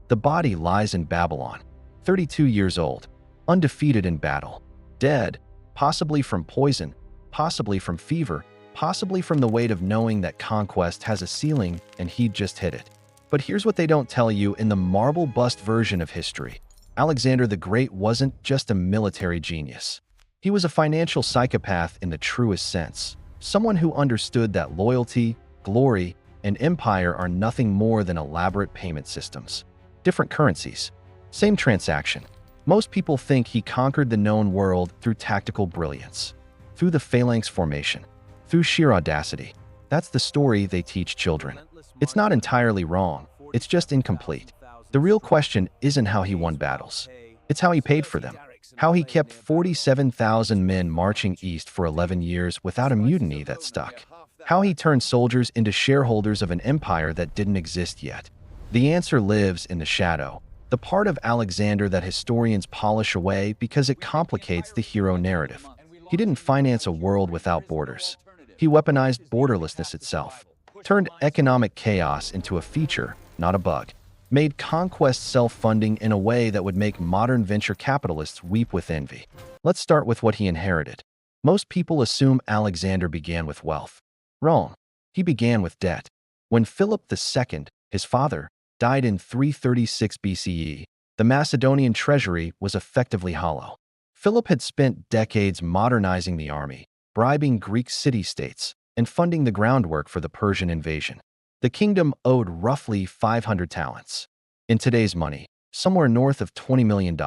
The body lies in Babylon, 32 years old, undefeated in battle, dead, possibly from poison, possibly from fever, possibly from the weight of knowing that Conquest has a ceiling and he'd just hit it. But here's what they don't tell you in the marble bust version of history. Alexander the Great wasn't just a military genius. He was a financial psychopath in the truest sense, someone who understood that loyalty, glory, and empire are nothing more than elaborate payment systems. Different currencies, same transaction. Most people think he conquered the known world through tactical brilliance, through the phalanx formation, through sheer audacity. That's the story they teach children. It's not entirely wrong, it's just incomplete. The real question isn't how he won battles. It's how he paid for them. How he kept 47,000 men marching east for 11 years without a mutiny that stuck. How he turned soldiers into shareholders of an empire that didn't exist yet. The answer lives in the shadow, the part of Alexander that historians polish away because it complicates the hero narrative. He didn't finance a world without borders. He weaponized borderlessness itself, turned economic chaos into a feature, not a bug, made conquest self-funding in a way that would make modern venture capitalists weep with envy. Let's start with what he inherited. Most people assume Alexander began with wealth. Wrong. He began with debt. When Philip II, his father, died in 336 BCE, the Macedonian treasury was effectively hollow. Philip had spent decades modernizing the army, bribing Greek city-states, and funding the groundwork for the Persian invasion. The kingdom owed roughly 500 talents. In today's money, somewhere north of $20 million.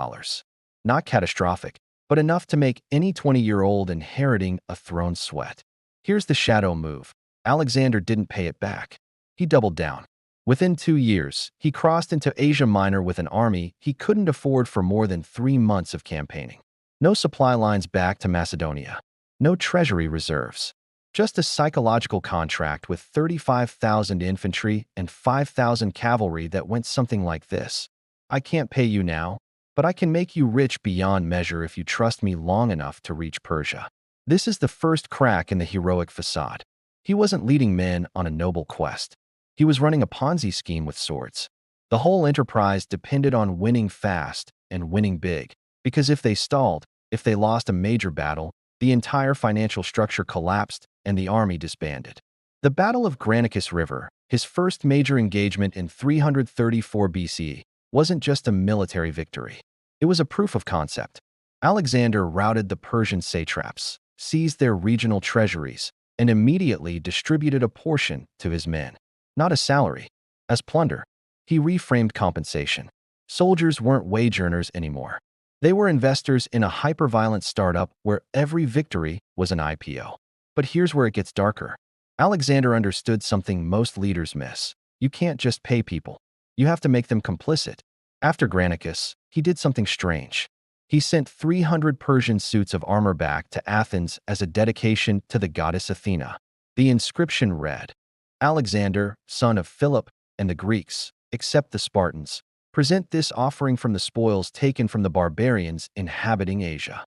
Not catastrophic, but enough to make any 20-year-old inheriting a throne sweat. Here's the shadow move. Alexander didn't pay it back. He doubled down. Within 2 years, he crossed into Asia Minor with an army he couldn't afford for more than 3 months of campaigning. No supply lines back to Macedonia. No treasury reserves. Just a psychological contract with 35,000 infantry and 5,000 cavalry that went something like this. I can't pay you now, but I can make you rich beyond measure if you trust me long enough to reach Persia. This is the first crack in the heroic facade. He wasn't leading men on a noble quest. He was running a Ponzi scheme with swords. The whole enterprise depended on winning fast and winning big, because if they stalled, if they lost a major battle, the entire financial structure collapsed and the army disbanded. The Battle of Granicus River, his first major engagement in 334 BC, wasn't just a military victory. It was a proof of concept. Alexander routed the Persian satraps, seized their regional treasuries, and immediately distributed a portion to his men. Not as salary, as plunder. He reframed compensation. Soldiers weren't wage earners anymore. They were investors in a hyper-violent startup where every victory was an IPO. But here's where it gets darker. Alexander understood something most leaders miss. You can't just pay people. You have to make them complicit. After Granicus, he did something strange. He sent 300 Persian suits of armor back to Athens as a dedication to the goddess Athena. The inscription read, Alexander, son of Philip, and the Greeks, except the Spartans, present this offering from the spoils taken from the barbarians inhabiting Asia.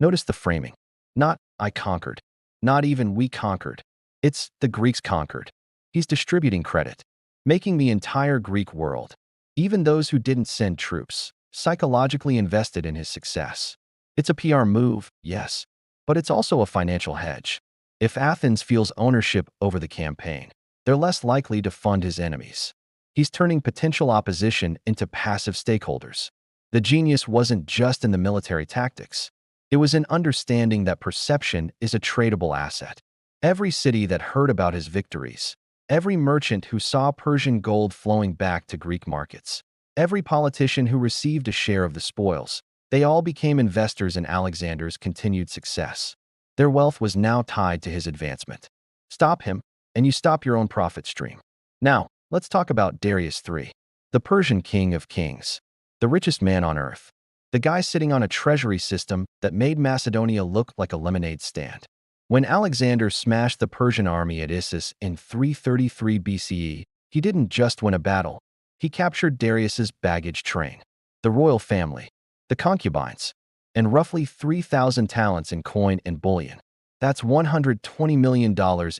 Notice the framing. Not, I conquered. Not even we conquered. It's the Greeks conquered. He's distributing credit, making the entire Greek world, even those who didn't send troops, psychologically invested in his success. It's a PR move, yes, but it's also a financial hedge. If Athens feels ownership over the campaign, they're less likely to fund his enemies. He's turning potential opposition into passive stakeholders. The genius wasn't just in the military tactics. It was in understanding that perception is a tradable asset. Every city that heard about his victories, every merchant who saw Persian gold flowing back to Greek markets, every politician who received a share of the spoils, they all became investors in Alexander's continued success. Their wealth was now tied to his advancement. Stop him, and you stop your own profit stream. Now, let's talk about Darius III, the Persian king of kings, the richest man on earth, the guy sitting on a treasury system that made Macedonia look like a lemonade stand. When Alexander smashed the Persian army at Issus in 333 BCE, he didn't just win a battle. He captured Darius's baggage train, the royal family, the concubines, and roughly 3,000 talents in coin and bullion. That's $120 million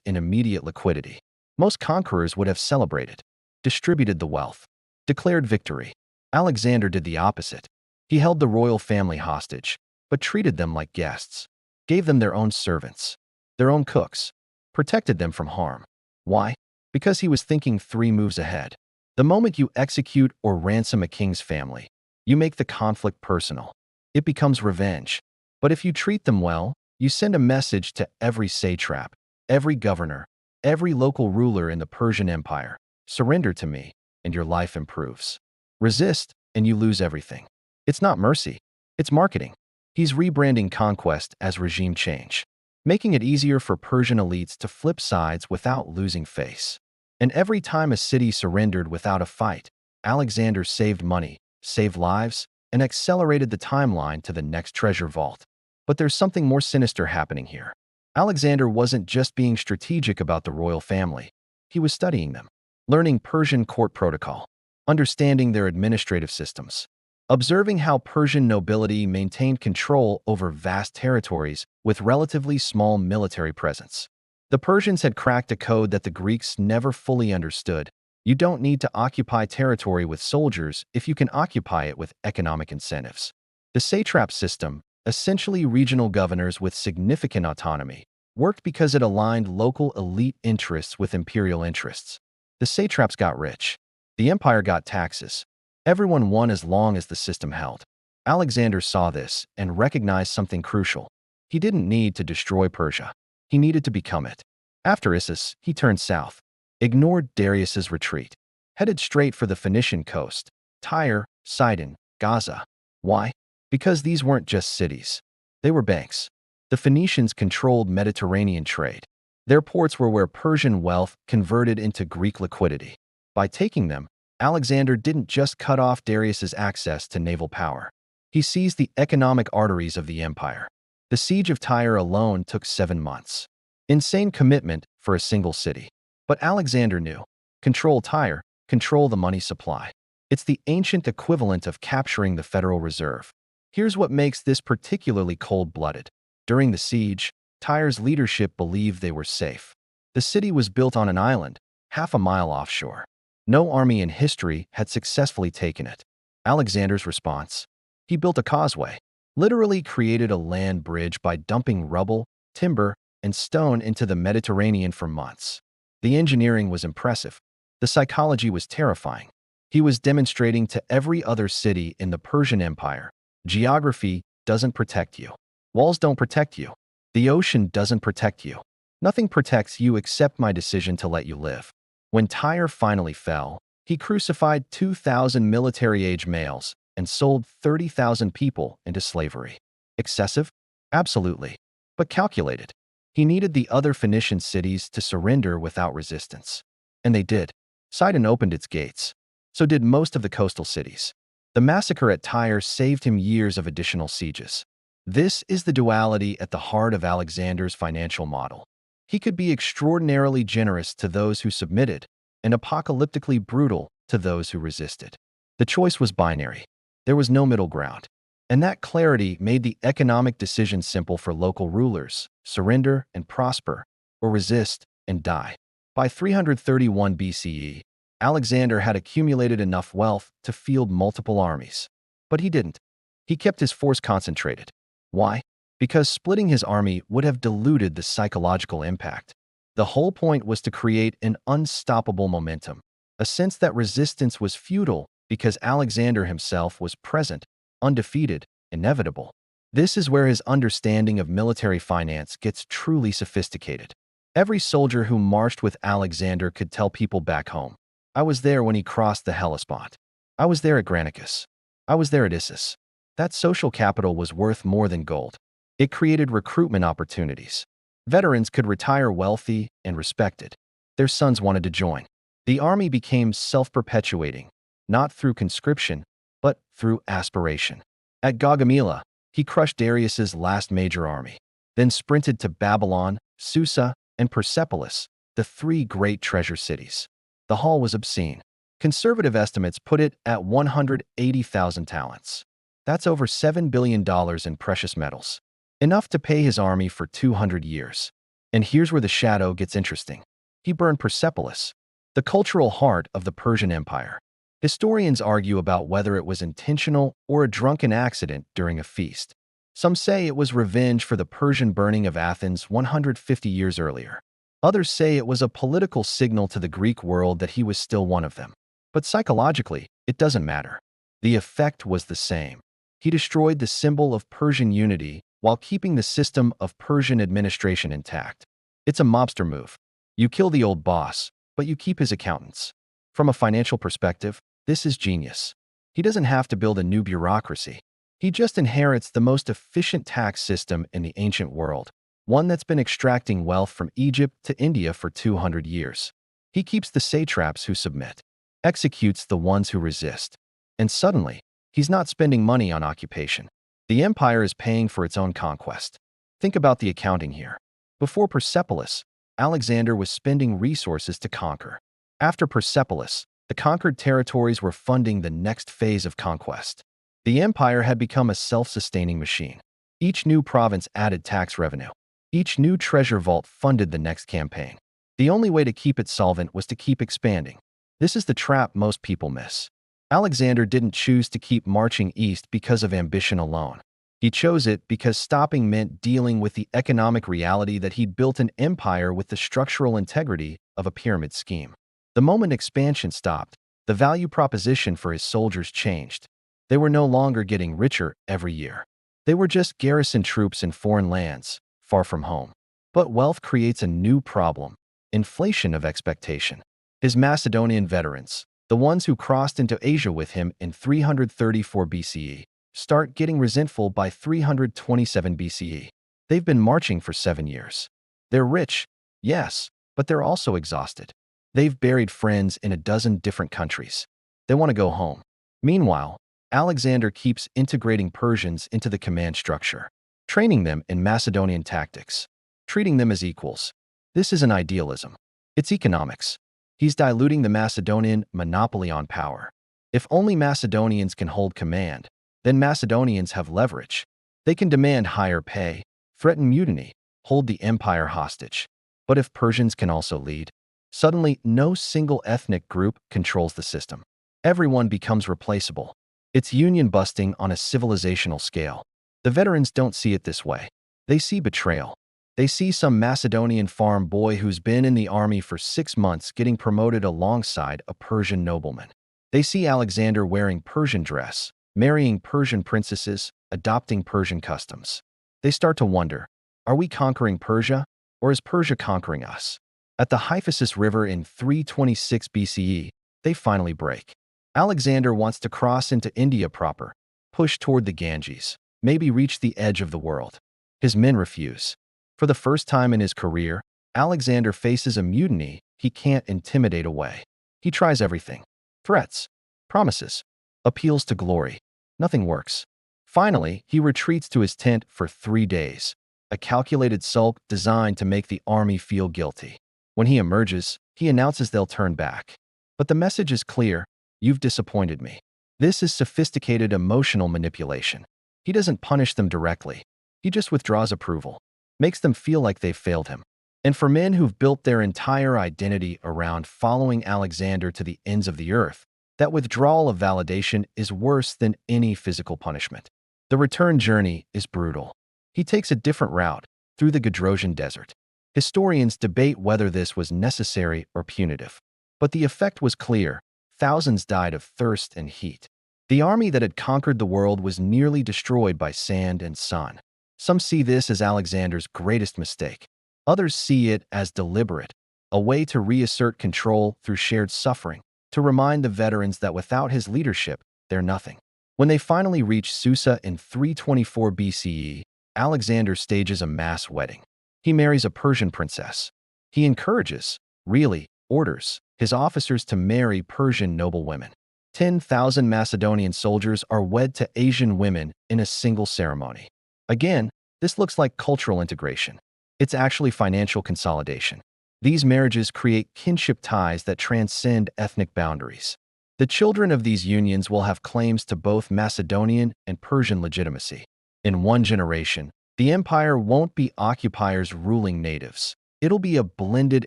in immediate liquidity. Most conquerors would have celebrated, distributed the wealth, declared victory. Alexander did the opposite. He held the royal family hostage, but treated them like guests, gave them their own servants, their own cooks, protected them from harm. Why? Because he was thinking 3 moves ahead. The moment you execute or ransom a king's family, you make the conflict personal. It becomes revenge. But if you treat them well, you send a message to every satrap, every governor, every local ruler in the Persian Empire. Surrender to me, and your life improves. Resist, and you lose everything. It's not mercy. It's marketing. He's rebranding conquest as regime change, making it easier for Persian elites to flip sides without losing face. And every time a city surrendered without a fight, Alexander saved money, saved lives, and accelerated the timeline to the next treasure vault. But there's something more sinister happening here. Alexander wasn't just being strategic about the royal family. He was studying them, learning Persian court protocol, understanding their administrative systems, observing how Persian nobility maintained control over vast territories with relatively small military presence. The Persians had cracked a code that the Greeks never fully understood. You don't need to occupy territory with soldiers if you can occupy it with economic incentives. The satrap system, essentially regional governors with significant autonomy, worked because it aligned local elite interests with imperial interests. The satraps got rich. The empire got taxes. Everyone won as long as the system held. Alexander saw this and recognized something crucial. He didn't need to destroy Persia. He needed to become it. After Issus, he turned south, ignored Darius's retreat, headed straight for the Phoenician coast, Tyre, Sidon, Gaza. Why? Because these weren't just cities. They were banks. The Phoenicians controlled Mediterranean trade. Their ports were where Persian wealth converted into Greek liquidity. By taking them, Alexander didn't just cut off Darius's access to naval power. He seized the economic arteries of the empire. The siege of Tyre alone took 7 months. Insane commitment for a single city. But Alexander knew, control Tyre, control the money supply. It's the ancient equivalent of capturing the Federal Reserve. Here's what makes this particularly cold-blooded. During the siege, Tyre's leadership believed they were safe. The city was built on an island, half a mile offshore. No army in history had successfully taken it. Alexander's response? He built a causeway, literally created a land bridge by dumping rubble, timber, and stone into the Mediterranean for months. The engineering was impressive. The psychology was terrifying. He was demonstrating to every other city in the Persian Empire, geography doesn't protect you. Walls don't protect you. The ocean doesn't protect you. Nothing protects you except my decision to let you live. When Tyre finally fell, he crucified 2,000 military-age males and sold 30,000 people into slavery. Excessive? Absolutely. But calculated. He needed the other Phoenician cities to surrender without resistance. And they did. Sidon opened its gates. So did most of the coastal cities. The massacre at Tyre saved him years of additional sieges. This is the duality at the heart of Alexander's financial model. He could be extraordinarily generous to those who submitted and apocalyptically brutal to those who resisted. The choice was binary. There was no middle ground. And that clarity made the economic decision simple for local rulers: surrender and prosper, or resist and die. By 331 BCE, Alexander had accumulated enough wealth to field multiple armies. But he didn't. He kept his force concentrated. Why? Because splitting his army would have diluted the psychological impact. The whole point was to create an unstoppable momentum, a sense that resistance was futile because Alexander himself was present, undefeated, inevitable. This is where his understanding of military finance gets truly sophisticated. Every soldier who marched with Alexander could tell people back home, I was there when he crossed the Hellespont. I was there at Granicus. I was there at Issus. That social capital was worth more than gold. It created recruitment opportunities. Veterans could retire wealthy and respected. Their sons wanted to join. The army became self-perpetuating, not through conscription, but through aspiration. At Gaugamela, he crushed Darius's last major army, then sprinted to Babylon, Susa, and Persepolis, the 3 great treasure cities. The haul was obscene. Conservative estimates put it at 180,000 talents. That's over $7 billion in precious metals. Enough to pay his army for 200 years. And here's where the shadow gets interesting. He burned Persepolis, the cultural heart of the Persian Empire. Historians argue about whether it was intentional or a drunken accident during a feast. Some say it was revenge for the Persian burning of Athens 150 years earlier. Others say it was a political signal to the Greek world that he was still one of them. But psychologically, it doesn't matter. The effect was the same. He destroyed the symbol of Persian unity while keeping the system of Persian administration intact. It's a mobster move. You kill the old boss, but you keep his accountants. From a financial perspective, this is genius. He doesn't have to build a new bureaucracy. He just inherits the most efficient tax system in the ancient world, one that's been extracting wealth from Egypt to India for 200 years. He keeps the satraps who submit, executes the ones who resist. And suddenly, he's not spending money on occupation. The empire is paying for its own conquest. Think about the accounting here. Before Persepolis, Alexander was spending resources to conquer. After Persepolis, the conquered territories were funding the next phase of conquest. The empire had become a self-sustaining machine. Each new province added tax revenue. Each new treasure vault funded the next campaign. The only way to keep it solvent was to keep expanding. This is the trap most people miss. Alexander didn't choose to keep marching east because of ambition alone. He chose it because stopping meant dealing with the economic reality that he'd built an empire with the structural integrity of a pyramid scheme. The moment expansion stopped, the value proposition for his soldiers changed. They were no longer getting richer every year. They were just garrison troops in foreign lands, far from home. But wealth creates a new problem: inflation of expectation. His Macedonian veterans, the ones who crossed into Asia with him in 334 BCE, start getting resentful by 327 BCE. They've been marching for 7 years. They're rich, yes, but they're also exhausted. They've buried friends in a dozen different countries. They want to go home. Meanwhile, Alexander keeps integrating Persians into the command structure, training them in Macedonian tactics, treating them as equals. This isn't idealism. It's economics. He's diluting the Macedonian monopoly on power. If only Macedonians can hold command, then Macedonians have leverage. They can demand higher pay, threaten mutiny, hold the empire hostage. But if Persians can also lead, suddenly no single ethnic group controls the system. Everyone becomes replaceable. It's union busting on a civilizational scale. The veterans don't see it this way. They see betrayal. They see some Macedonian farm boy who's been in the army for 6 months getting promoted alongside a Persian nobleman. They see Alexander wearing Persian dress, marrying Persian princesses, adopting Persian customs. They start to wonder, are we conquering Persia, or is Persia conquering us? At the Hyphasis River in 326 BCE, they finally break. Alexander wants to cross into India proper, push toward the Ganges, maybe reach the edge of the world. His men refuse. For the first time in his career, Alexander faces a mutiny he can't intimidate away. He tries everything: threats, promises, appeals to glory. Nothing works. Finally, he retreats to his tent for 3 days, a calculated sulk designed to make the army feel guilty. When he emerges, he announces they'll turn back. But the message is clear: you've disappointed me. This is sophisticated emotional manipulation. He doesn't punish them directly. He just withdraws approval, makes them feel like they've failed him. And for men who've built their entire identity around following Alexander to the ends of the earth, that withdrawal of validation is worse than any physical punishment. The return journey is brutal. He takes a different route, through the Gadrosian Desert. Historians debate whether this was necessary or punitive. But the effect was clear: thousands died of thirst and heat. The army that had conquered the world was nearly destroyed by sand and sun. Some see this as Alexander's greatest mistake. Others see it as deliberate, a way to reassert control through shared suffering, to remind the veterans that without his leadership, they're nothing. When they finally reach Susa in 324 BCE, Alexander stages a mass wedding. He marries a Persian princess. He encourages, really orders, his officers to marry Persian noblewomen. 10,000 Macedonian soldiers are wed to Asian women in a single ceremony. Again, this looks like cultural integration. It's actually financial consolidation. These marriages create kinship ties that transcend ethnic boundaries. The children of these unions will have claims to both Macedonian and Persian legitimacy. In one generation, the empire won't be occupiers ruling natives. It'll be a blended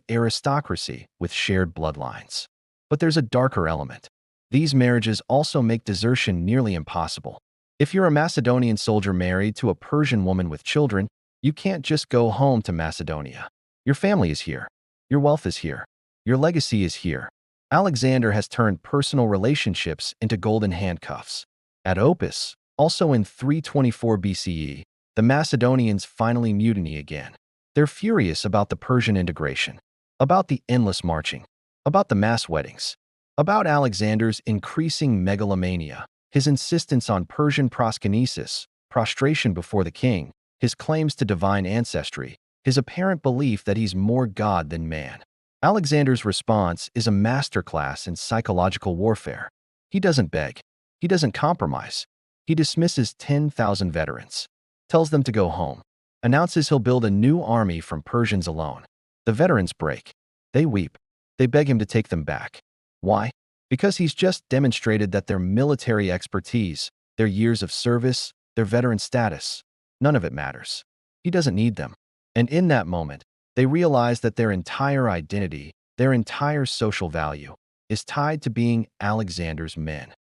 aristocracy with shared bloodlines. But there's a darker element. These marriages also make desertion nearly impossible. If you're a Macedonian soldier married to a Persian woman with children, you can't just go home to Macedonia. Your family is here. Your wealth is here. Your legacy is here. Alexander has turned personal relationships into golden handcuffs. At Opis, also in 324 BCE, the Macedonians finally mutiny again. They're furious about the Persian integration, about the endless marching, about the mass weddings, about Alexander's increasing megalomania, his insistence on Persian proskynesis, prostration before the king, his claims to divine ancestry, his apparent belief that he's more god than man. Alexander's response is a masterclass in psychological warfare. He doesn't beg. He doesn't compromise. He dismisses 10,000 veterans, tells them to go home, announces he'll build a new army from Persians alone. The veterans break. They weep. They beg him to take them back. Why? Because he's just demonstrated that their military expertise, their years of service, their veteran status, none of it matters. He doesn't need them. And in that moment, they realize that their entire identity, their entire social value, is tied to being Alexander's men.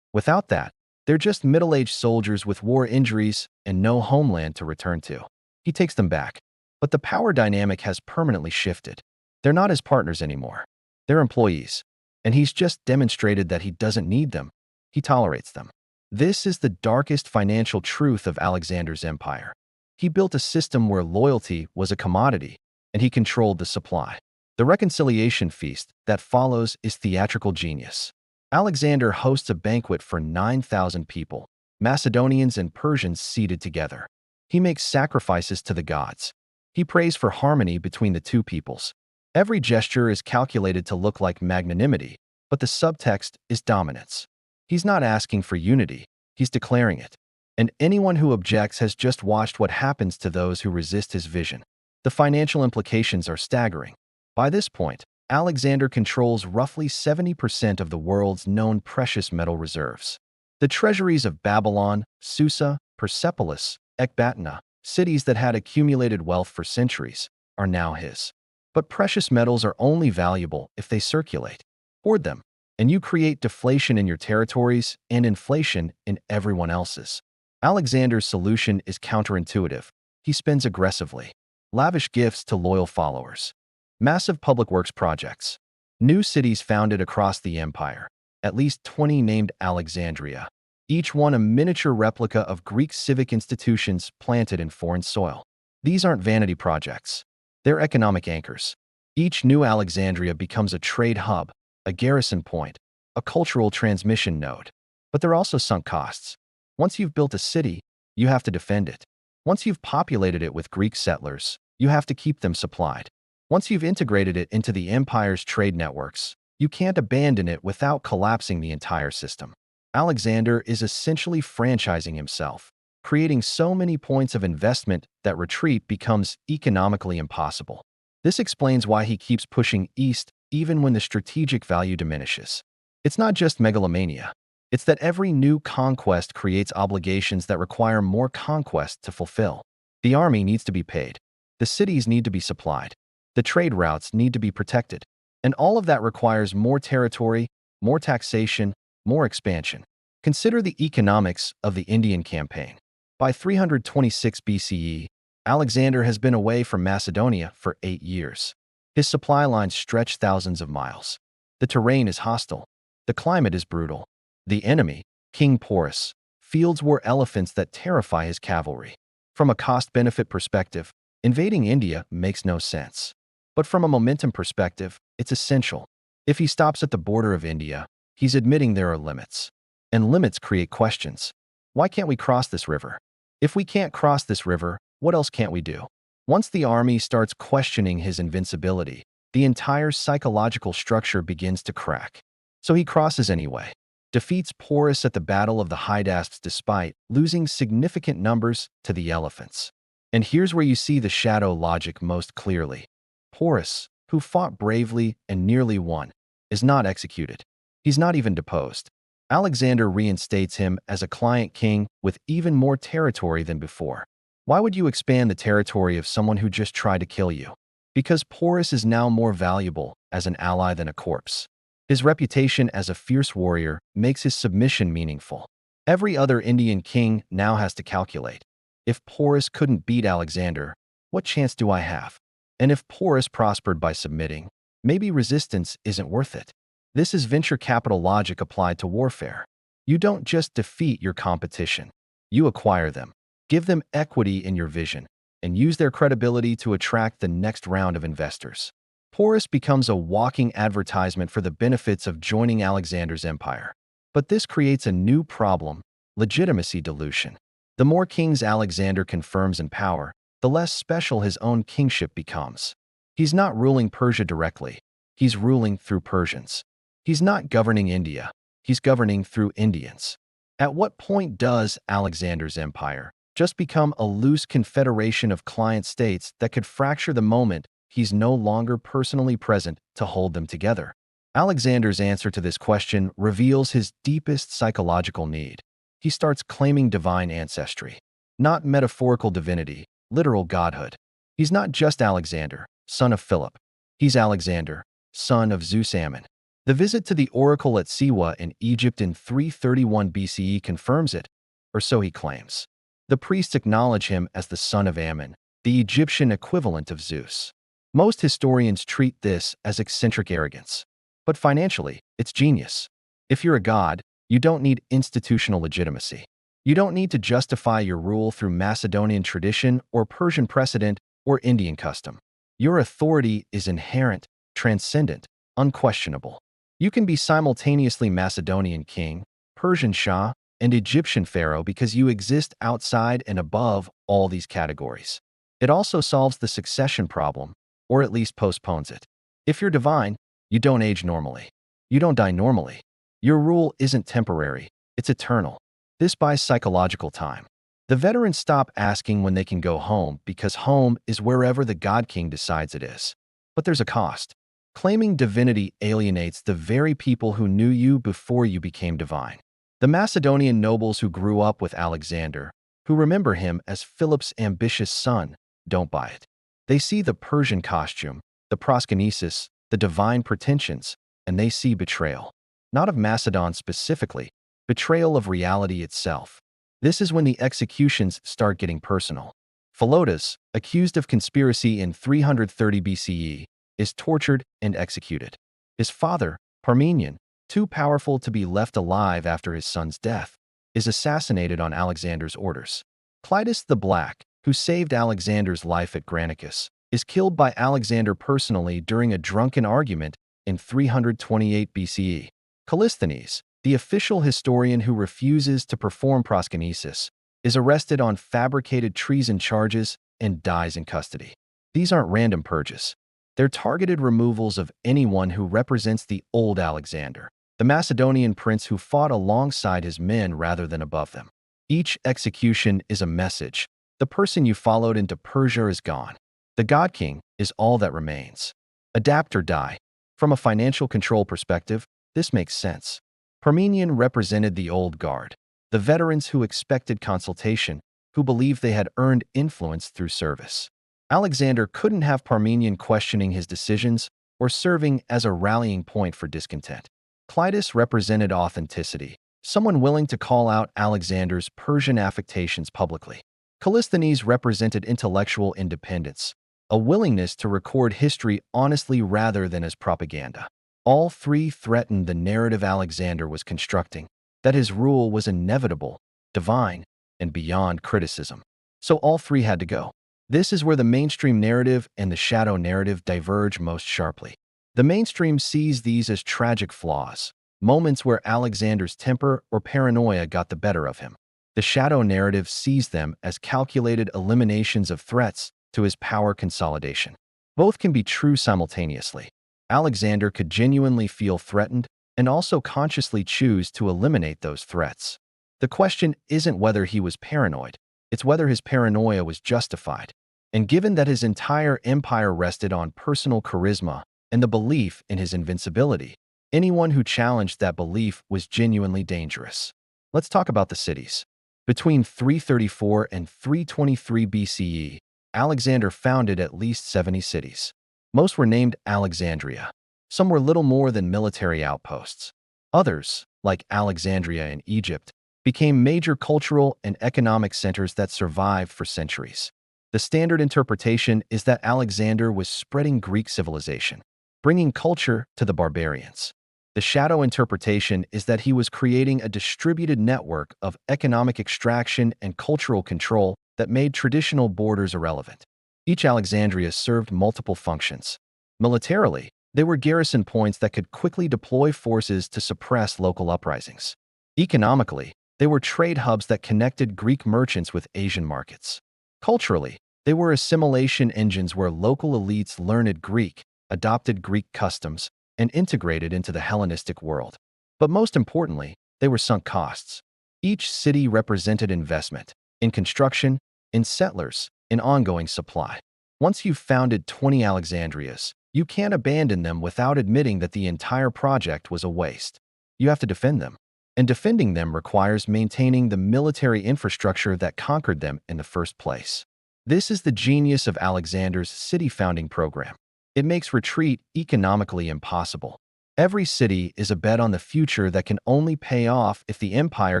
Without that, they're just middle-aged soldiers with war injuries and no homeland to return to. He takes them back, but the power dynamic has permanently shifted. They're not his partners anymore. They're employees, and he's just demonstrated that he doesn't need them. He tolerates them. This is the darkest financial truth of Alexander's empire. He built a system where loyalty was a commodity, and he controlled the supply. The reconciliation feast that follows is theatrical genius. Alexander hosts a banquet for 9,000 people, Macedonians and Persians seated together. He makes sacrifices to the gods. He prays for harmony between the two peoples. Every gesture is calculated to look like magnanimity, but the subtext is dominance. He's not asking for unity, he's declaring it. And anyone who objects has just watched what happens to those who resist his vision. The financial implications are staggering. By this point, Alexander controls roughly 70% of the world's known precious metal reserves. The treasuries of Babylon, Susa, Persepolis, Ecbatana, cities that had accumulated wealth for centuries, are now his. But precious metals are only valuable if they circulate. Hoard them, and you create deflation in your territories and inflation in everyone else's. Alexander's solution is counterintuitive. He spends aggressively. Lavish gifts to loyal followers. Massive public works projects. New cities founded across the empire. At least 20 named Alexandria. Each one a miniature replica of Greek civic institutions planted in foreign soil. These aren't vanity projects. They're economic anchors. Each new Alexandria becomes a trade hub, a garrison point, a cultural transmission node. But they're also sunk costs. Once you've built a city, you have to defend it. Once you've populated it with Greek settlers, you have to keep them supplied. Once you've integrated it into the empire's trade networks, you can't abandon it without collapsing the entire system. Alexander is essentially franchising himself, creating so many points of investment that retreat becomes economically impossible. This explains why he keeps pushing east even when the strategic value diminishes. It's not just megalomania. It's that every new conquest creates obligations that require more conquest to fulfill. The army needs to be paid. The cities need to be supplied. The trade routes need to be protected. And all of that requires more territory, more taxation, more expansion. Consider the economics of the Indian campaign. By 326 BCE, Alexander has been away from Macedonia for 8 years. His supply lines stretch thousands of miles. The terrain is hostile. The climate is brutal. The enemy, King Porus, fields war elephants that terrify his cavalry. From a cost-benefit perspective, invading India makes no sense. But from a momentum perspective, it's essential. If he stops at the border of India, he's admitting there are limits. And limits create questions. Why can't we cross this river? If we can't cross this river, what else can't we do? Once the army starts questioning his invincibility, the entire psychological structure begins to crack. So he crosses anyway, defeats Porus at the Battle of the Hydaspes despite losing significant numbers to the elephants. And here's where you see the shadow logic most clearly. Porus, who fought bravely and nearly won, is not executed. He's not even deposed. Alexander reinstates him as a client king with even more territory than before. Why would you expand the territory of someone who just tried to kill you? Because Porus is now more valuable as an ally than a corpse. His reputation as a fierce warrior makes his submission meaningful. Every other Indian king now has to calculate. If Porus couldn't beat Alexander, what chance do I have? And if Porus prospered by submitting, maybe resistance isn't worth it. This is venture capital logic applied to warfare. You don't just defeat your competition. You acquire them. Give them equity in your vision, and use their credibility to attract the next round of investors. Porus becomes a walking advertisement for the benefits of joining Alexander's empire. But this creates a new problem: legitimacy dilution. The more kings Alexander confirms in power, the less special his own kingship becomes. He's not ruling Persia directly. He's ruling through Persians. He's not governing India. He's governing through Indians. At what point does Alexander's empire just become a loose confederation of client states that could fracture the moment he's no longer personally present to hold them together? Alexander's answer to this question reveals his deepest psychological need. He starts claiming divine ancestry. Not metaphorical divinity, literal godhood. He's not just Alexander, son of Philip. He's Alexander, son of Zeus Ammon. The visit to the oracle at Siwa in Egypt in 331 BCE confirms it, or so he claims. The priests acknowledge him as the son of Ammon, the Egyptian equivalent of Zeus. Most historians treat this as eccentric arrogance. But financially, it's genius. If you're a god, you don't need institutional legitimacy. You don't need to justify your rule through Macedonian tradition or Persian precedent or Indian custom. Your authority is inherent, transcendent, unquestionable. You can be simultaneously Macedonian king, Persian Shah, and Egyptian pharaoh because you exist outside and above all these categories. It also solves the succession problem, or at least postpones it. If you're divine, you don't age normally. You don't die normally. Your rule isn't temporary, it's eternal. This buys psychological time. The veterans stop asking when they can go home because home is wherever the God King decides it is. But there's a cost. Claiming divinity alienates the very people who knew you before you became divine. The Macedonian nobles who grew up with Alexander, who remember him as Philip's ambitious son, don't buy it. They see the Persian costume, the proskynesis, the divine pretensions, and they see betrayal. Not of Macedon specifically, betrayal of reality itself. This is when the executions start getting personal. Philotas, accused of conspiracy in 330 BCE, is tortured and executed. His father, Parmenion, too powerful to be left alive after his son's death, is assassinated on Alexander's orders. Clitus the Black, who saved Alexander's life at Granicus, is killed by Alexander personally during a drunken argument in 328 BCE. Callisthenes, the official historian who refuses to perform proskynesis, is arrested on fabricated treason charges and dies in custody. These aren't random purges. They're targeted removals of anyone who represents the old Alexander, the Macedonian prince who fought alongside his men rather than above them. Each execution is a message. The person you followed into Persia is gone. The God King is all that remains. Adapt or die. From a financial control perspective, this makes sense. Parmenion represented the old guard, the veterans who expected consultation, who believed they had earned influence through service. Alexander couldn't have Parmenion questioning his decisions or serving as a rallying point for discontent. Clitus represented authenticity, someone willing to call out Alexander's Persian affectations publicly. Callisthenes represented intellectual independence, a willingness to record history honestly rather than as propaganda. All three threatened the narrative Alexander was constructing, that his rule was inevitable, divine, and beyond criticism. So all three had to go. This is where the mainstream narrative and the shadow narrative diverge most sharply. The mainstream sees these as tragic flaws, moments where Alexander's temper or paranoia got the better of him. The shadow narrative sees them as calculated eliminations of threats to his power consolidation. Both can be true simultaneously. Alexander could genuinely feel threatened and also consciously choose to eliminate those threats. The question isn't whether he was paranoid, it's whether his paranoia was justified. And given that his entire empire rested on personal charisma and the belief in his invincibility, anyone who challenged that belief was genuinely dangerous. Let's talk about the cities. Between 334 and 323 BCE, Alexander founded at least 70 cities. Most were named Alexandria. Some were little more than military outposts. Others, like Alexandria in Egypt, became major cultural and economic centers that survived for centuries. The standard interpretation is that Alexander was spreading Greek civilization, bringing culture to the barbarians. The shadow interpretation is that he was creating a distributed network of economic extraction and cultural control that made traditional borders irrelevant. Each Alexandria served multiple functions. Militarily, they were garrison points that could quickly deploy forces to suppress local uprisings. Economically, they were trade hubs that connected Greek merchants with Asian markets. Culturally, they were assimilation engines where local elites learned Greek, adopted Greek customs, and integrated into the Hellenistic world. But most importantly, they were sunk costs. Each city represented investment in construction, in settlers, in ongoing supply. Once you've founded 20 Alexandrias, you can't abandon them without admitting that the entire project was a waste. You have to defend them. And defending them requires maintaining the military infrastructure that conquered them in the first place. This is the genius of Alexander's city founding program. It makes retreat economically impossible. Every city is a bet on the future that can only pay off if the empire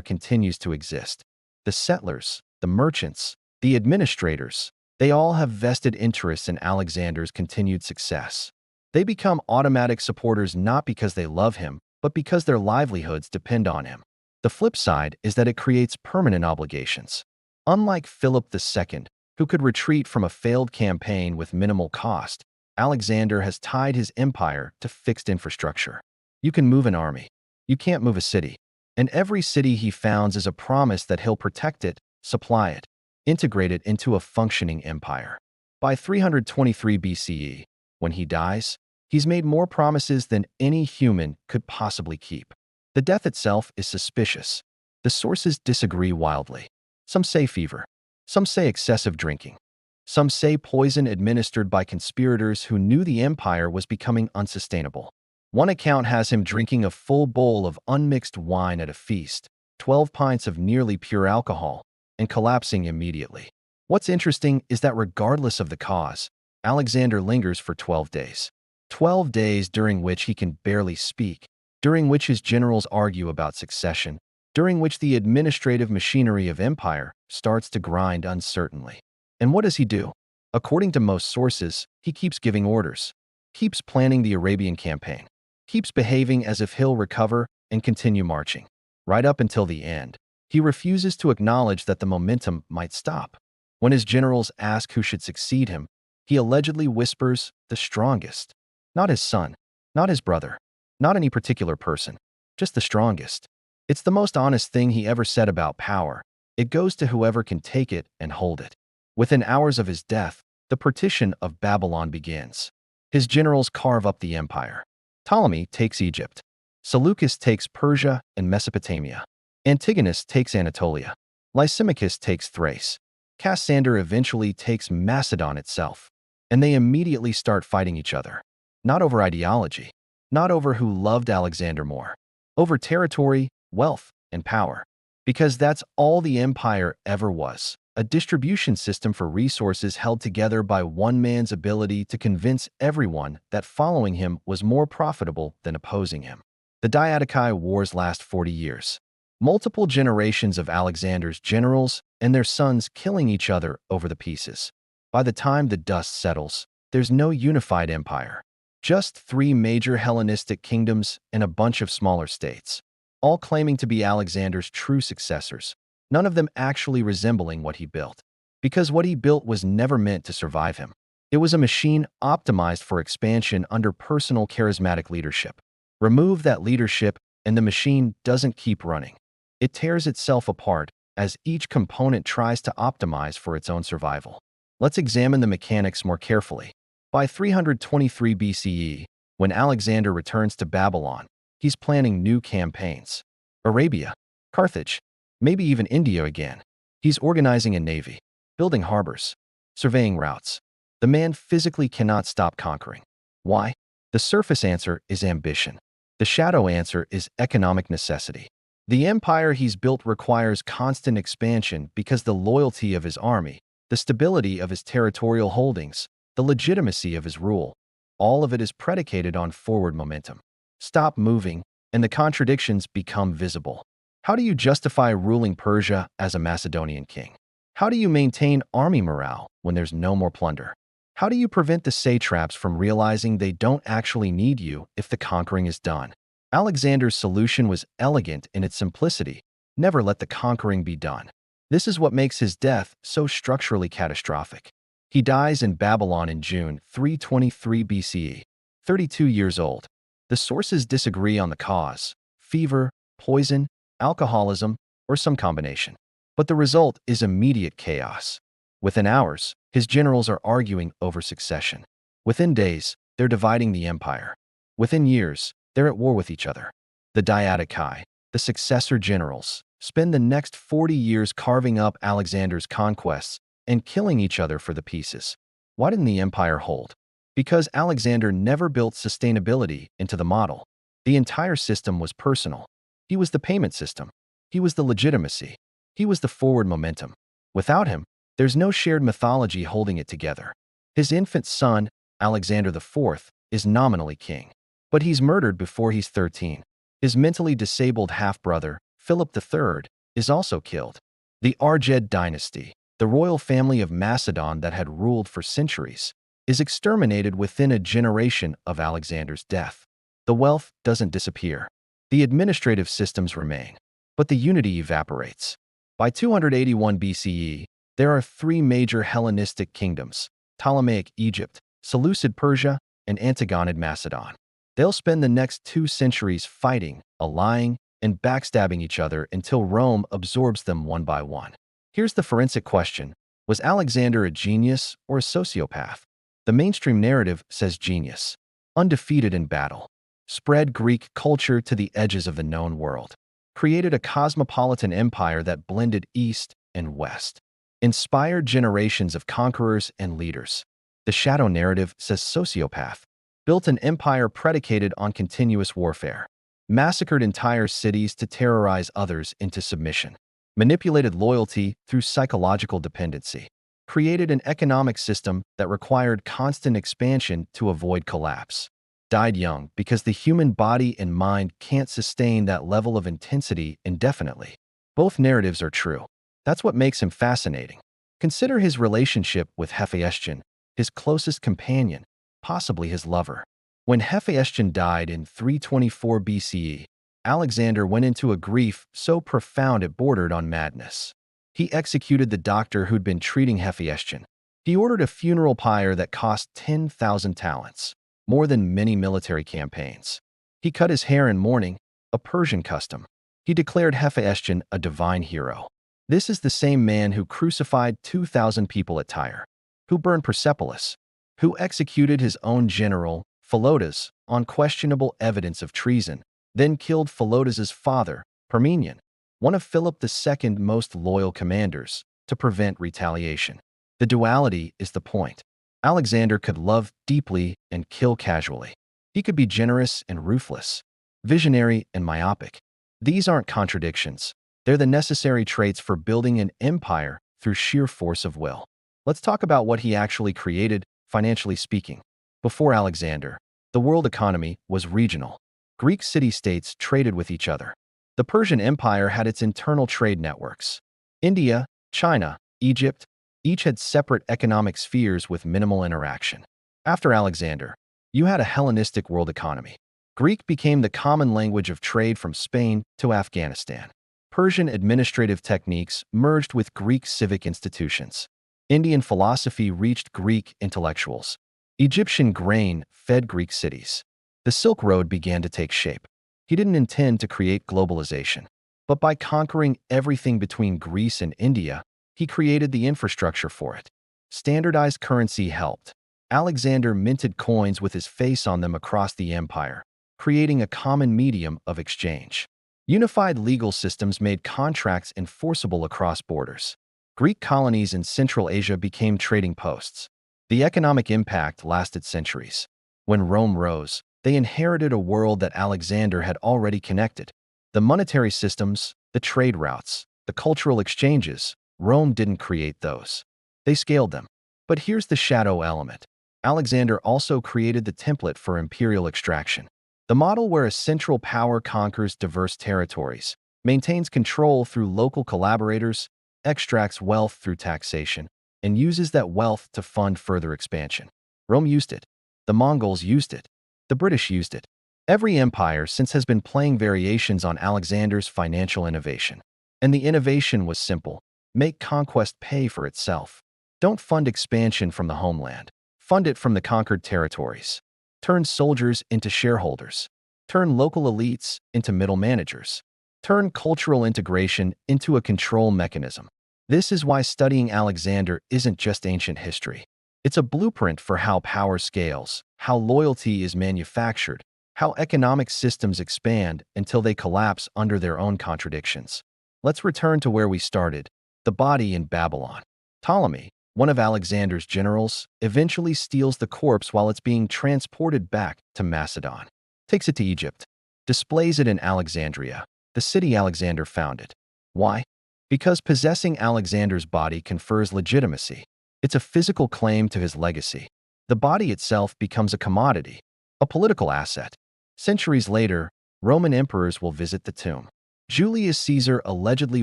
continues to exist. The settlers, the merchants, the administrators, they all have vested interests in Alexander's continued success. They become automatic supporters not because they love him, but because their livelihoods depend on him. The flip side is that it creates permanent obligations. Unlike Philip II, who could retreat from a failed campaign with minimal cost, Alexander has tied his empire to fixed infrastructure. You can move an army. You can't move a city. And every city he founds is a promise that he'll protect it, supply it, integrate it into a functioning empire. By 323 BCE, when he dies, he's made more promises than any human could possibly keep. The death itself is suspicious. The sources disagree wildly. Some say fever. Some say excessive drinking. Some say poison administered by conspirators who knew the empire was becoming unsustainable. One account has him drinking a full bowl of unmixed wine at a feast, 12 pints of nearly pure alcohol, and collapsing immediately. What's interesting is that regardless of the cause, Alexander lingers for 12 days. 12 days during which he can barely speak, during which his generals argue about succession, during which the administrative machinery of empire starts to grind uncertainly. And what does he do? According to most sources, he keeps giving orders, keeps planning the Arabian campaign, keeps behaving as if he'll recover and continue marching. Right up until the end, he refuses to acknowledge that the momentum might stop. When his generals ask who should succeed him, he allegedly whispers, the strongest. Not his son, not his brother, not any particular person, just the strongest. It's the most honest thing he ever said about power. It goes to whoever can take it and hold it. Within hours of his death, the partition of Babylon begins. His generals carve up the empire. Ptolemy takes Egypt. Seleucus takes Persia and Mesopotamia. Antigonus takes Anatolia. Lysimachus takes Thrace. Cassander eventually takes Macedon itself. And they immediately start fighting each other. Not over ideology, not over who loved Alexander more, over territory, wealth, and power. Because that's all the empire ever was, a distribution system for resources held together by one man's ability to convince everyone that following him was more profitable than opposing him. The Diadochi Wars last 40 years. Multiple generations of Alexander's generals and their sons killing each other over the pieces. By the time the dust settles, there's no unified empire. Just 3 major Hellenistic kingdoms and a bunch of smaller states, all claiming to be Alexander's true successors, none of them actually resembling what he built. Because what he built was never meant to survive him. It was a machine optimized for expansion under personal charismatic leadership. Remove that leadership and the machine doesn't keep running. It tears itself apart as each component tries to optimize for its own survival. Let's examine the mechanics more carefully. By 323 BCE, when Alexander returns to Babylon, he's planning new campaigns. Arabia, Carthage, maybe even India again. He's organizing a navy, building harbors, surveying routes. The man physically cannot stop conquering. Why? The surface answer is ambition. The shadow answer is economic necessity. The empire he's built requires constant expansion because the loyalty of his army, the stability of his territorial holdings, the legitimacy of his rule, All of it is predicated on forward momentum. Stop moving, and the contradictions become visible. How do you justify ruling Persia as a Macedonian king? How do you maintain army morale when there's no more plunder? How do you prevent the satraps from realizing they don't actually need you if the conquering is done? Alexander's solution was elegant in its simplicity. Never let the conquering be done. This is what makes his death so structurally catastrophic. He dies in Babylon in June 323 BCE, 32 years old. The sources disagree on the cause: fever, poison, alcoholism, or some combination. But the result is immediate chaos. Within hours, his generals are arguing over succession. Within days, they're dividing the empire. Within years, they're at war with each other. The Diadochi, the successor generals, spend the next 40 years carving up Alexander's conquests and killing each other for the pieces. Why didn't the empire hold? Because Alexander never built sustainability into the model. The entire system was personal. He was the payment system. He was the legitimacy. He was the forward momentum. Without him, there's no shared mythology holding it together. His infant son, Alexander IV, is nominally king, but he's murdered before he's 13. His mentally disabled half-brother, Philip III, is also killed. The Argead dynasty, the royal family of Macedon that had ruled for centuries, is exterminated within a generation of Alexander's death. The wealth doesn't disappear. The administrative systems remain, but the unity evaporates. By 281 BCE, there are three major Hellenistic kingdoms: Ptolemaic Egypt, Seleucid Persia, and Antigonid Macedon. They'll spend the next 2 centuries fighting, allying, and backstabbing each other until Rome absorbs them one by one. Here's the forensic question: was Alexander a genius or a sociopath? The mainstream narrative says genius. Undefeated in battle. Spread Greek culture to the edges of the known world. Created a cosmopolitan empire that blended East and West. Inspired generations of conquerors and leaders. The shadow narrative says sociopath. Built an empire predicated on continuous warfare. Massacred entire cities to terrorize others into submission. Manipulated loyalty through psychological dependency. Created an economic system that required constant expansion to avoid collapse. Died young because the human body and mind can't sustain that level of intensity indefinitely. Both narratives are true. That's what makes him fascinating. Consider his relationship with Hephaestion, his closest companion, possibly his lover. When Hephaestion died in 324 BCE, Alexander went into a grief so profound it bordered on madness. He executed the doctor who'd been treating Hephaestion. He ordered a funeral pyre that cost 10,000 talents, more than many military campaigns. He cut his hair in mourning, a Persian custom. He declared Hephaestion a divine hero. This is the same man who crucified 2,000 people at Tyre, who burned Persepolis, who executed his own general, Philotas, on questionable evidence of treason, then killed Philotas's father, Parmenion, one of Philip II's most loyal commanders, to prevent retaliation. The duality is the point. Alexander could love deeply and kill casually. He could be generous and ruthless, visionary and myopic. These aren't contradictions. They're the necessary traits for building an empire through sheer force of will. Let's talk about what he actually created, financially speaking. Before Alexander, the world economy was regional. Greek city-states traded with each other. The Persian Empire had its internal trade networks. India, China, Egypt, each had separate economic spheres with minimal interaction. After Alexander, you had a Hellenistic world economy. Greek became the common language of trade from Spain to Afghanistan. Persian administrative techniques merged with Greek civic institutions. Indian philosophy reached Greek intellectuals. Egyptian grain fed Greek cities. The Silk Road began to take shape. He didn't intend to create globalization, but by conquering everything between Greece and India, he created the infrastructure for it. Standardized currency helped. Alexander minted coins with his face on them across the empire, creating a common medium of exchange. Unified legal systems made contracts enforceable across borders. Greek colonies in Central Asia became trading posts. The economic impact lasted centuries. When Rome rose, they inherited a world that Alexander had already connected. The monetary systems, the trade routes, the cultural exchanges, Rome didn't create those. They scaled them. But here's the shadow element. Alexander also created the template for imperial extraction, the model where a central power conquers diverse territories, maintains control through local collaborators, extracts wealth through taxation, and uses that wealth to fund further expansion. Rome used it. The Mongols used it. The British used it. Every empire since has been playing variations on Alexander's financial innovation. And the innovation was simple: make conquest pay for itself. Don't fund expansion from the homeland. Fund it from the conquered territories. Turn soldiers into shareholders. Turn local elites into middle managers. Turn cultural integration into a control mechanism. This is why studying Alexander isn't just ancient history. It's a blueprint for how power scales, how loyalty is manufactured, how economic systems expand until they collapse under their own contradictions. Let's return to where we started, the body in Babylon. Ptolemy, one of Alexander's generals, eventually steals the corpse while it's being transported back to Macedon. Takes it to Egypt. Displays it in Alexandria, the city Alexander founded. Why? Because possessing Alexander's body confers legitimacy. It's a physical claim to his legacy. The body itself becomes a commodity, a political asset. Centuries later, Roman emperors will visit the tomb. Julius Caesar allegedly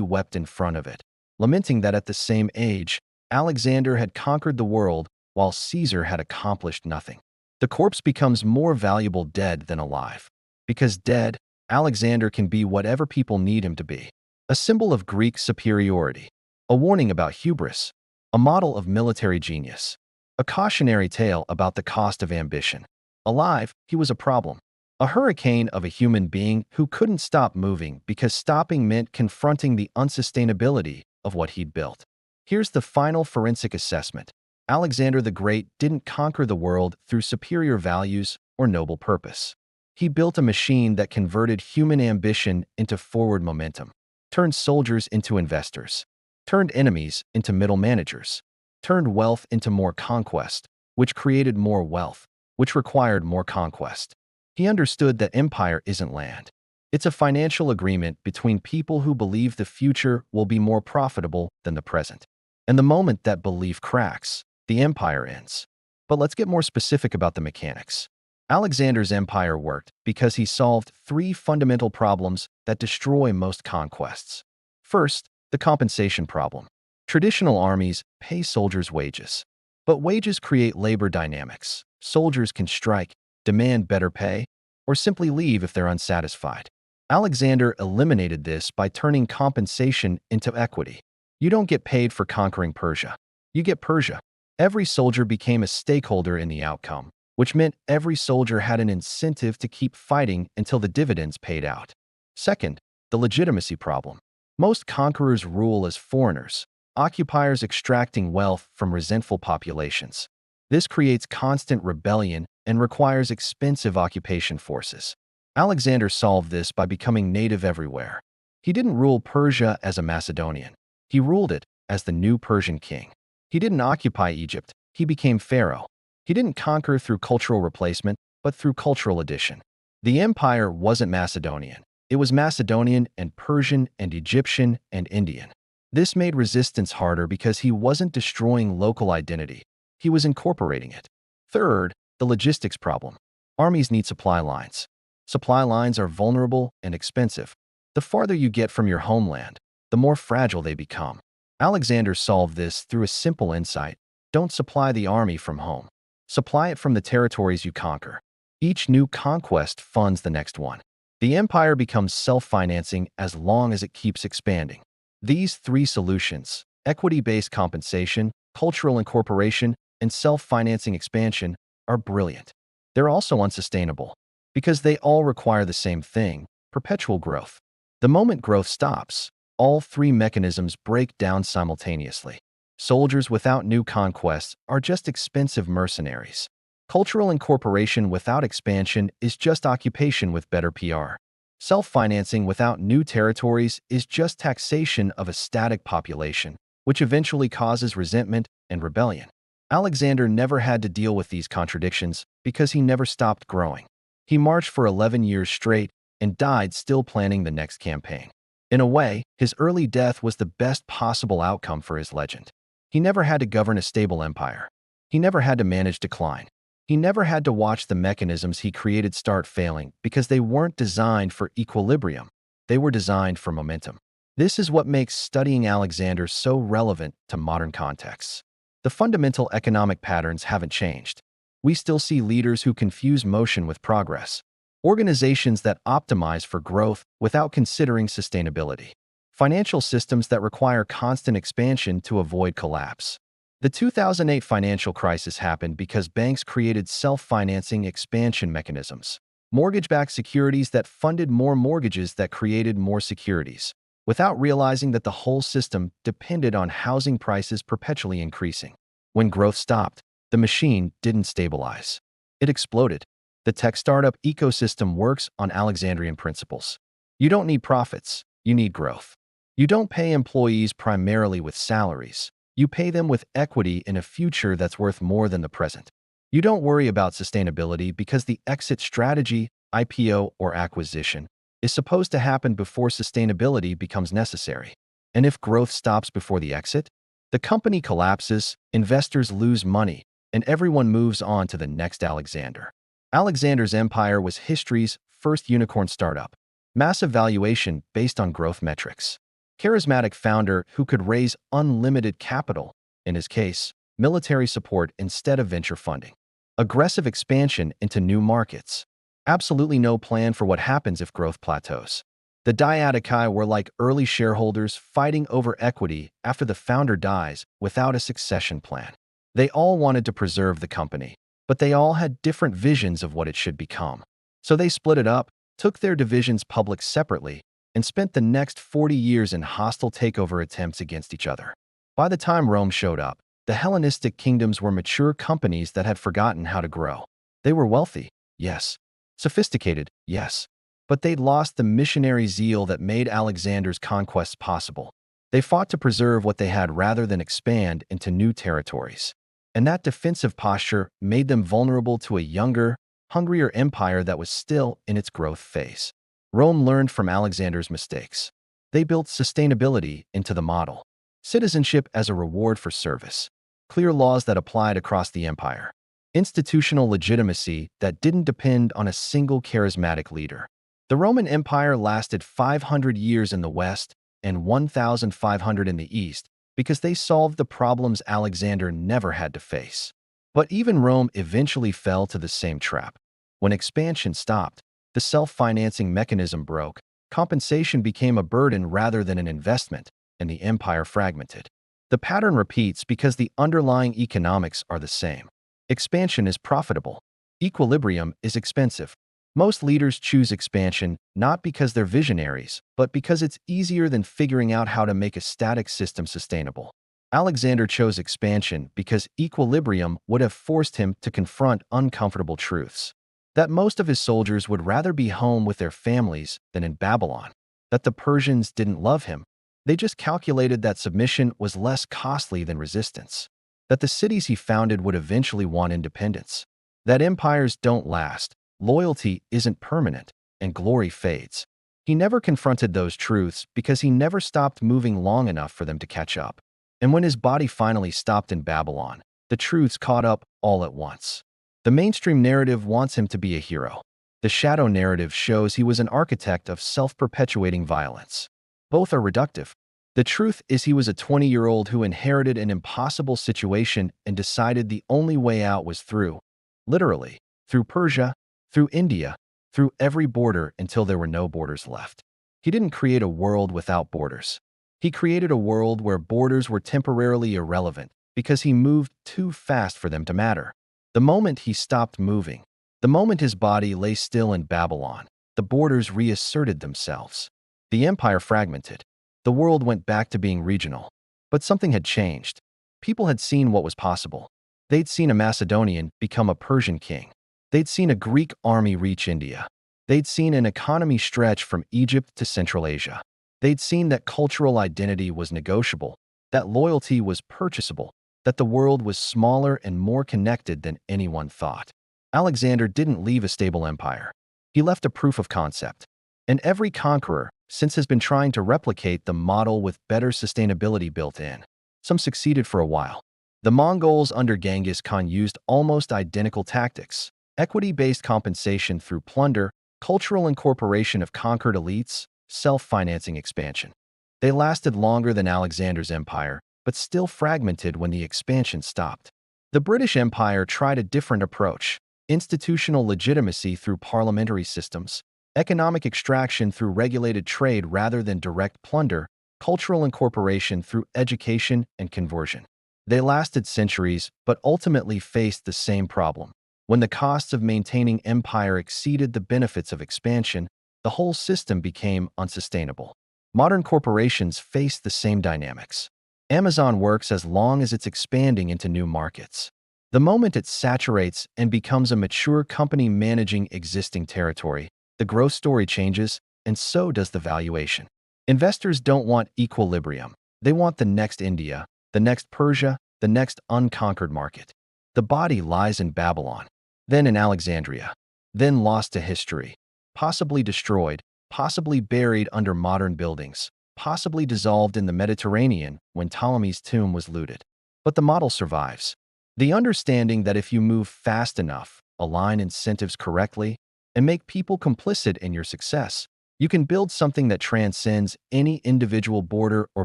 wept in front of it, lamenting that at the same age, Alexander had conquered the world while Caesar had accomplished nothing. The corpse becomes more valuable dead than alive. Because dead, Alexander can be whatever people need him to be. A symbol of Greek superiority, a warning about hubris, a model of military genius, a cautionary tale about the cost of ambition. Alive, he was a problem, a hurricane of a human being who couldn't stop moving because stopping meant confronting the unsustainability of what he'd built. Here's the final forensic assessment. Alexander the Great didn't conquer the world through superior values or noble purpose. He built a machine that converted human ambition into forward momentum, turned soldiers into investors, turned enemies into middle managers, turned wealth into more conquest, which created more wealth, which required more conquest. He understood that empire isn't land. It's a financial agreement between people who believe the future will be more profitable than the present. And the moment that belief cracks, the empire ends. But let's get more specific about the mechanics. Alexander's empire worked because he solved three fundamental problems that destroy most conquests. First, the compensation problem. Traditional armies pay soldiers wages. But wages create labor dynamics. Soldiers can strike, demand better pay, or simply leave if they're unsatisfied. Alexander eliminated this by turning compensation into equity. You don't get paid for conquering Persia. You get Persia. Every soldier became a stakeholder in the outcome, which meant every soldier had an incentive to keep fighting until the dividends paid out. Second, the legitimacy problem. Most conquerors rule as foreigners, occupiers extracting wealth from resentful populations. This creates constant rebellion and requires expensive occupation forces. Alexander solved this by becoming native everywhere. He didn't rule Persia as a Macedonian. He ruled it as the new Persian king. He didn't occupy Egypt. He became pharaoh. He didn't conquer through cultural replacement, but through cultural addition. The empire wasn't Macedonian. It was Macedonian and Persian and Egyptian and Indian. This made resistance harder because he wasn't destroying local identity. He was incorporating it. Third, the logistics problem. Armies need supply lines. Supply lines are vulnerable and expensive. The farther you get from your homeland, the more fragile they become. Alexander solved this through a simple insight. Don't supply the army from home. Supply it from the territories you conquer. Each new conquest funds the next one. The empire becomes self-financing as long as it keeps expanding. These three solutions, equity-based compensation, cultural incorporation, and self-financing expansion, are brilliant. They're also unsustainable because they all require the same thing: perpetual growth. The moment growth stops, all three mechanisms break down simultaneously. Soldiers without new conquests are just expensive mercenaries. Cultural incorporation without expansion is just occupation with better PR. Self-financing without new territories is just taxation of a static population, which eventually causes resentment and rebellion. Alexander never had to deal with these contradictions because he never stopped growing. He marched for 11 years straight and died still planning the next campaign. In a way, his early death was the best possible outcome for his legend. He never had to govern a stable empire. He never had to manage decline. He never had to watch the mechanisms he created start failing because they weren't designed for equilibrium. They were designed for momentum. This is what makes studying Alexander so relevant to modern contexts. The fundamental economic patterns haven't changed. We still see leaders who confuse motion with progress, organizations that optimize for growth without considering sustainability, financial systems that require constant expansion to avoid collapse. The 2008 financial crisis happened because banks created self-financing expansion mechanisms, mortgage-backed securities that funded more mortgages that created more securities, without realizing that the whole system depended on housing prices perpetually increasing. When growth stopped, the machine didn't stabilize. It exploded. The tech startup ecosystem works on Alexandrian principles. You don't need profits, you need growth. You don't pay employees primarily with salaries. You pay them with equity in a future that's worth more than the present. You don't worry about sustainability because the exit strategy, IPO or acquisition, is supposed to happen before sustainability becomes necessary. And if growth stops before the exit, the company collapses, investors lose money, and everyone moves on to the next Alexander. Alexander's empire was history's first unicorn startup. Massive valuation based on growth metrics. Charismatic founder who could raise unlimited capital, in his case, military support instead of venture funding. Aggressive expansion into new markets. Absolutely no plan for what happens if growth plateaus. The Diadochi were like early shareholders fighting over equity after the founder dies without a succession plan. They all wanted to preserve the company, but they all had different visions of what it should become. So they split it up, took their divisions public separately, and spent the next 40 years in hostile takeover attempts against each other. By the time Rome showed up, the Hellenistic kingdoms were mature companies that had forgotten how to grow. They were wealthy, yes. Sophisticated, yes. But they'd lost the missionary zeal that made Alexander's conquests possible. They fought to preserve what they had rather than expand into new territories. And that defensive posture made them vulnerable to a younger, hungrier empire that was still in its growth phase. Rome learned from Alexander's mistakes. They built sustainability into the model. Citizenship as a reward for service. Clear laws that applied across the empire. Institutional legitimacy that didn't depend on a single charismatic leader. The Roman Empire lasted 500 years in the West and 1,500 in the East because they solved the problems Alexander never had to face. But even Rome eventually fell to the same trap. When expansion stopped, the self-financing mechanism broke, compensation became a burden rather than an investment, and the empire fragmented. The pattern repeats because the underlying economics are the same. Expansion is profitable. Equilibrium is expensive. Most leaders choose expansion not because they're visionaries, but because it's easier than figuring out how to make a static system sustainable. Alexander chose expansion because equilibrium would have forced him to confront uncomfortable truths. That most of his soldiers would rather be home with their families than in Babylon. That the Persians didn't love him. They just calculated that submission was less costly than resistance. That the cities he founded would eventually want independence. That empires don't last, loyalty isn't permanent, and glory fades. He never confronted those truths because he never stopped moving long enough for them to catch up. And when his body finally stopped in Babylon, the truths caught up all at once. The mainstream narrative wants him to be a hero. The shadow narrative shows he was an architect of self-perpetuating violence. Both are reductive. The truth is he was a 20-year-old who inherited an impossible situation and decided the only way out was through, literally, through Persia, through India, through every border until there were no borders left. He didn't create a world without borders. He created a world where borders were temporarily irrelevant because he moved too fast for them to matter. The moment he stopped moving, the moment his body lay still in Babylon, the borders reasserted themselves. The empire fragmented. The world went back to being regional. But something had changed. People had seen what was possible. They'd seen a Macedonian become a Persian king. They'd seen a Greek army reach India. They'd seen an economy stretch from Egypt to Central Asia. They'd seen that cultural identity was negotiable, that loyalty was purchasable, that the world was smaller and more connected than anyone thought. Alexander didn't leave a stable empire. He left a proof of concept. And every conqueror since has been trying to replicate the model with better sustainability built in. Some succeeded for a while. The Mongols under Genghis Khan used almost identical tactics: equity-based compensation through plunder, cultural incorporation of conquered elites, self-financing expansion. They lasted longer than Alexander's empire, but still fragmented when the expansion stopped. The British Empire tried a different approach: institutional legitimacy through parliamentary systems, economic extraction through regulated trade rather than direct plunder, cultural incorporation through education and conversion. They lasted centuries, but ultimately faced the same problem. When the costs of maintaining empire exceeded the benefits of expansion, the whole system became unsustainable. Modern corporations face the same dynamics. Amazon works as long as it's expanding into new markets. The moment it saturates and becomes a mature company managing existing territory, the growth story changes, and so does the valuation. Investors don't want equilibrium. They want the next India, the next Persia, the next unconquered market. The body lies in Babylon, then in Alexandria, then lost to history, possibly destroyed, possibly buried under modern buildings, possibly dissolved in the Mediterranean when Ptolemy's tomb was looted. But the model survives. The understanding that if you move fast enough, align incentives correctly, and make people complicit in your success, you can build something that transcends any individual border or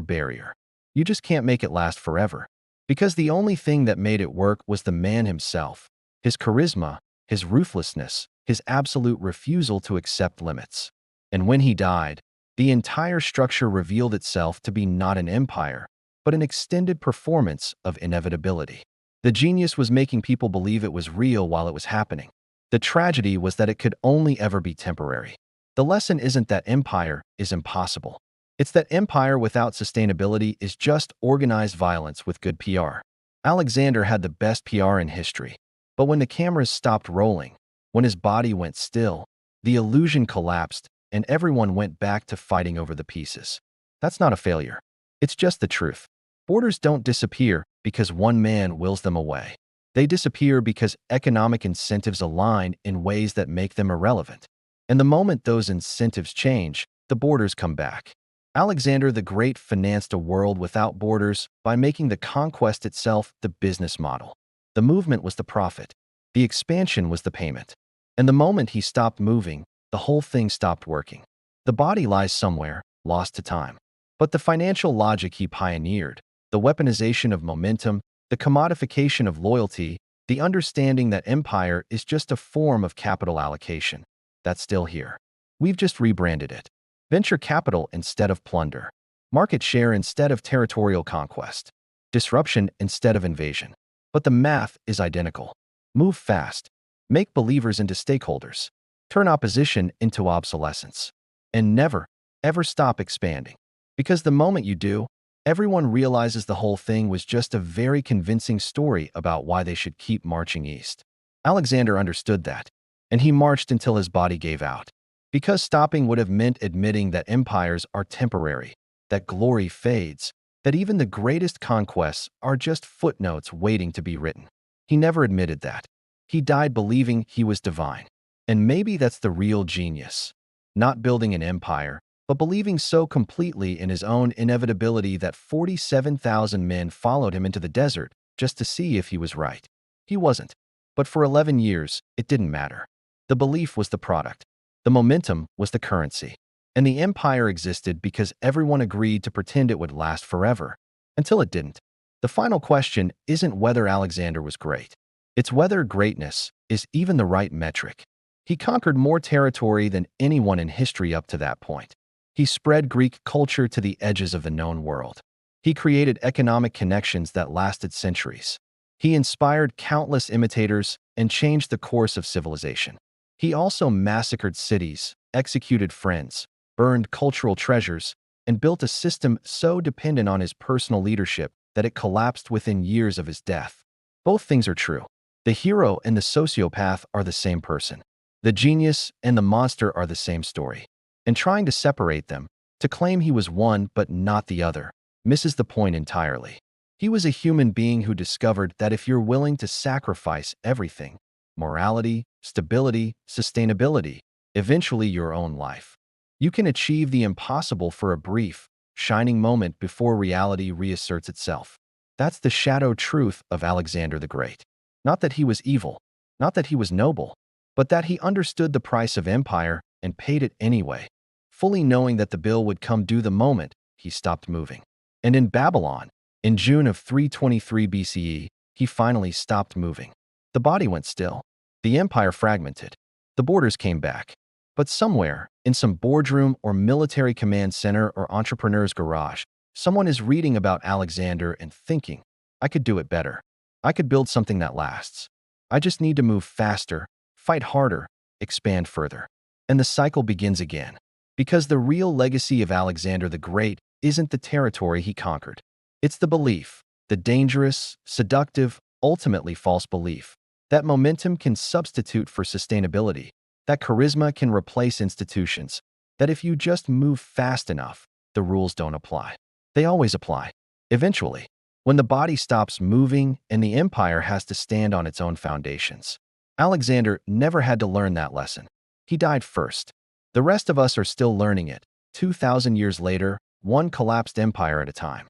barrier. You just can't make it last forever. Because the only thing that made it work was the man himself, his charisma, his ruthlessness, his absolute refusal to accept limits. And when he died, the entire structure revealed itself to be not an empire, but an extended performance of inevitability. The genius was making people believe it was real while it was happening. The tragedy was that it could only ever be temporary. The lesson isn't that empire is impossible. It's that empire without sustainability is just organized violence with good PR. Alexander had the best PR in history. But when the cameras stopped rolling, when his body went still, the illusion collapsed and everyone went back to fighting over the pieces. That's not a failure. It's just the truth. Borders don't disappear because one man wills them away. They disappear because economic incentives align in ways that make them irrelevant. And the moment those incentives change, the borders come back. Alexander the Great financed a world without borders by making the conquest itself the business model. The movement was the profit. The expansion was the payment. And the moment he stopped moving, the whole thing stopped working. The body lies somewhere, lost to time. But the financial logic he pioneered, the weaponization of momentum, the commodification of loyalty, the understanding that empire is just a form of capital allocation, that's still here. We've just rebranded it. Venture capital instead of plunder. Market share instead of territorial conquest. Disruption instead of invasion. But the math is identical. Move fast. Make believers into stakeholders. Turn opposition into obsolescence. And never, ever stop expanding. Because the moment you do, everyone realizes the whole thing was just a very convincing story about why they should keep marching east. Alexander understood that, and he marched until his body gave out. Because stopping would have meant admitting that empires are temporary, that glory fades, that even the greatest conquests are just footnotes waiting to be written. He never admitted that. He died believing he was divine. And maybe that's the real genius. Not building an empire, but believing so completely in his own inevitability that 47,000 men followed him into the desert just to see if he was right. He wasn't. But for 11 years, it didn't matter. The belief was the product. The momentum was the currency. And the empire existed because everyone agreed to pretend it would last forever, until it didn't. The final question isn't whether Alexander was great. It's whether greatness is even the right metric. He conquered more territory than anyone in history up to that point. He spread Greek culture to the edges of the known world. He created economic connections that lasted centuries. He inspired countless imitators and changed the course of civilization. He also massacred cities, executed friends, burned cultural treasures, and built a system so dependent on his personal leadership that it collapsed within years of his death. Both things are true. The hero and the sociopath are the same person. The genius and the monster are the same story. And trying to separate them, to claim he was one but not the other, misses the point entirely. He was a human being who discovered that if you're willing to sacrifice everything, morality, stability, sustainability, eventually your own life, you can achieve the impossible for a brief, shining moment before reality reasserts itself. That's the shadow truth of Alexander the Great. Not that he was evil, not that he was noble, but that he understood the price of empire and paid it anyway, fully knowing that the bill would come due the moment he stopped moving. And in Babylon, in June of 323 BCE, he finally stopped moving. The body went still. The empire fragmented. The borders came back. But somewhere, in some boardroom or military command center or entrepreneur's garage, someone is reading about Alexander and thinking, I could do it better. I could build something that lasts. I just need to move faster, fight harder, expand further. And the cycle begins again. Because the real legacy of Alexander the Great isn't the territory he conquered. It's the belief, the dangerous, seductive, ultimately false belief, that momentum can substitute for sustainability, that charisma can replace institutions, that if you just move fast enough, the rules don't apply. They always apply. Eventually, when the body stops moving and the empire has to stand on its own foundations. Alexander never had to learn that lesson. He died first. The rest of us are still learning it, 2,000 years later, one collapsed empire at a time.